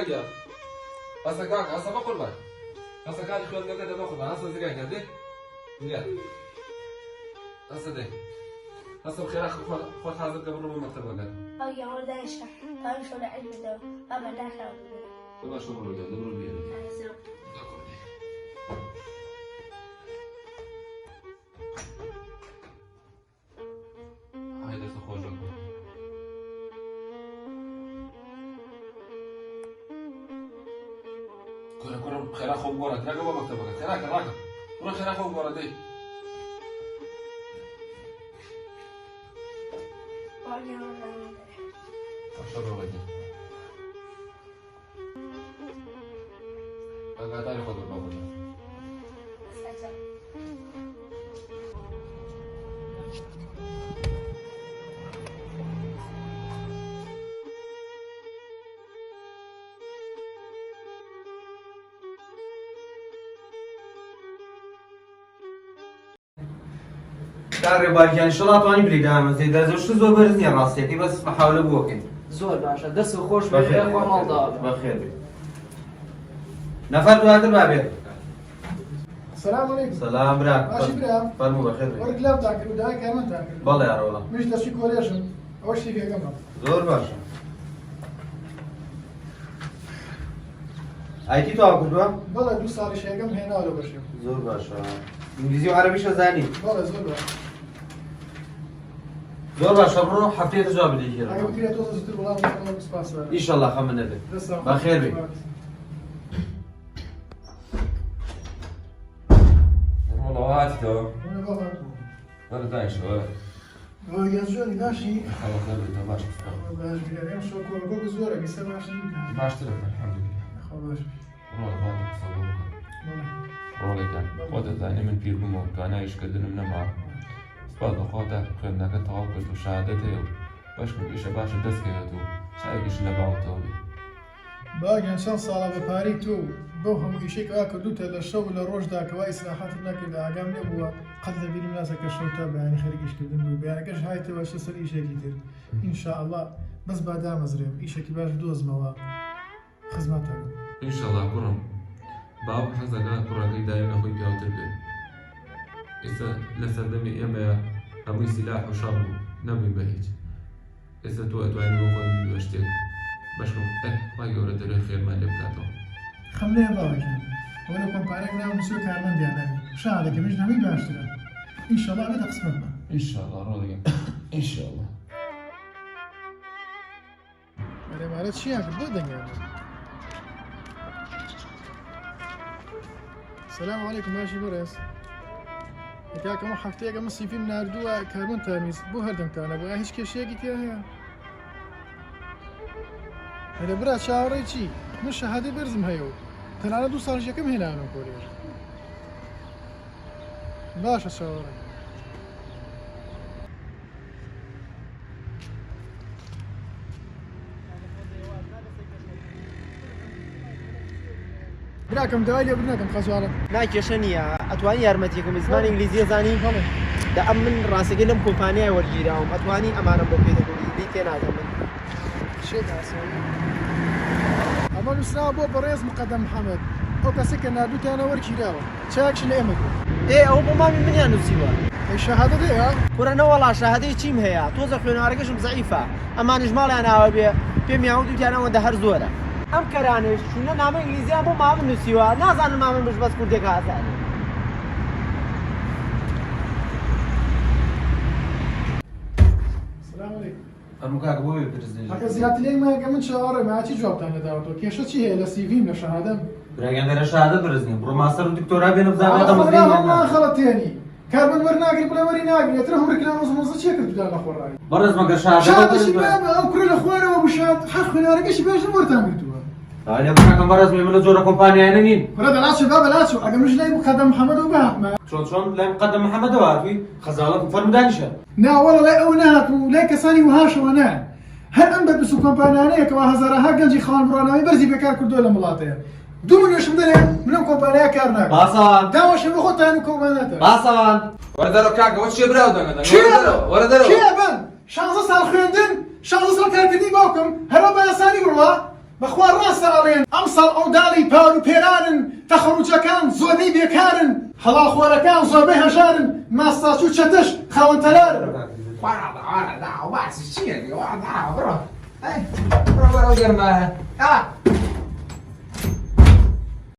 گیا اصلا کاک اصلا ما قربان اصلا کاری خود نکرده ما قربان اصلا زیگه کردی بیا اصلا ده اصلا خیره خود حاضر قبل رو مکتب بگرد يا ولد ايش كان شو العلم ده بابا داخل بابا شو برو جد برو بیا هاي دست خوش بکن كنا خير خوب قرا تلاقي بابا مكتبك خيرك راكب روح خير خوب قرا دي اشرب وجهي بقى تاني خذ بابا کار باش ان شاء الله توانی بریدام زید از وش زور برزنی راستی بس محاوله بوکن زۆر باشە دەست خۆش بێ خۆ ماڵداوە بخیر نفر دواتر بابێ السلام عليكم. سلام برا ماشي برا. فرمو بخیر ورق لاب تاكل وداك كمان تاكل. بەڵێ یاڕۆڵە مش دشي كوليشن. أول شيء في جمرة. زۆر باشە ئایتی تاوا کردووە بلا دو صار شيء جم هنا ولا بشيء. زۆر باشە ئینگلیزی و عەرەبیشە زانی بلا زول. زۆر باشە بڕۆ هەفتەیەکە جواب بدەیت أنا قلت لي توصل ستر ولا ما بس باس. ئینشەڵڵا خەمە نەبێت بەخێر بێ والله هاتي تو أنا بابا. ولا دايش ولا هو يزول ماشي. خلاص نبي باش باش بيريم شو كل كل زورة بس ما عشان يمكن. باش تلف الحمد لله خلاص. والله بعد تصور والله كان خودت يعني من بير بمو كان ايش قدرنا من معه بعد خودت كنا كتوقف وشهادته باش بيش باش دسكته شايفش لبعته باقي إنسان صار بباري تو بوهم يشيك آكل دوتا للشو للروج ذاك وإصلاحات ناكل عقام نبوا قد بين الناس كشو تابع يعني خليك كدن يعني كش هاي تبغى شو صار إيش كتير إن شاء الله بس بعد مزرعة إيش كبار دوز موا خدمتها ان شاء الله كرم باب حزنا كرم دايما اخوي بيوتر بي إذا لسردمي إما أبوي سلاح وشرب نبي بهيج إذا تو يعني بخون بيوشتي بشلون ما يورد الخير ما لبكاتو خمليه باقي وأنا كم قارئ نعم مسوي كارمان ديانا شاهدك مش نبي باشتري إن شاء الله بدأ قسمتنا إن شاء الله راضي إن شاء الله أنا ما عرفت شيء بدأ يعني السلام عليكم ماشي بريس كاك ما حفتي كم سيفين ناردوا كارمان تانيس بو هردم كان أبو هيش كشيء قلت يا هذا برا شاوري شيء مش هذا برزم هيو كان على دو صار كم هنا أنا كورير باش شاوري براكم دوالي وبناكم خزوالة ناکێشە نییە ئەتوانی یارمەتیەکەم زمان ئینگلیزیە زانی دا ئەم من ڕاستەکەی لەم کۆمپانیای وەرگیراوم ئەتوانی ئەمانم بۆ پێدەگوڵی تێ ناکەم من شيء عسوي أما نسنا أبو بريز مقدم محمد أو كسك نادوت أنا وركي داو شاكش الأمد ئێ ئەو بۆ مامی منیان نووسیوە الشهادة دي ها پورە نەوەڵا شەهادەی چیم هەیە تۆزە خوێنەوارەکەشم زەعیفە ئەمانش ماڵیان ناوە بێ پێم یاوە دووتیانەوەندە هەر زۆرە ئەم کەرانش چونە نامە ئینگلیزیان بۆ مامن نووسیوە نازانم مامن بش بەس کوردێکە ئازانێ السلام عليكم فەرموو کاک بۆی برزنی هكا زيادة ليه ما قمت شاوري ما عادش جواب تاني داوتو كيشة شي هي لسيفي من الشهادة براگەن دەرە شادە برزنی بڕۆ ماستەر و دکتۆرا بێنە بزانێتە ما خلط تاني كاربن ورناقل بلا وري ناقل يترهم ركنا مصمص شي كنت بدال اخور راي بەڕێز مەگەر شهادة شادە شباب او كل الاخوان وابو شهاد حق خنا رقش باش مورتان قلتوها هانێ بڕاکەم بەڕێزمی من لە جۆرە کۆمپانیایانە نین ولاد لا شباب لا شو اقل مش لاقي مقدم محمد وبها چۆن لای مقدم محەممەدەوە هاتووی خەزاڵەت فەرمودانیشە نا والله لا اونات ولا كساني وهاش وانا هل انبت بسو كومبانيانيه كوا هزارها قنجي خان براناوي برزي بكار كردو ولا ملاطيه دو مليون شمدنا من كومبانيا كارنا باسان داوش بخوت تاني كومبانيات باسان وردارو كاكا وش يبراو دنگا وردارو شي ابن شانس صار خيندن شانس صار كارتني باكم هلا بلا ساني بروا بەخوا ڕاستە ئەڵێن ئەمساڵ ئەوداڵی پاور و پێرانن تەخەڕوجەکان زۆربەی بێکارن هەڵاڵ خۆرەکان زۆربەی هەژارن ماستاچ و چەتەش خاوەن تەلارن بڕۆ گەرمە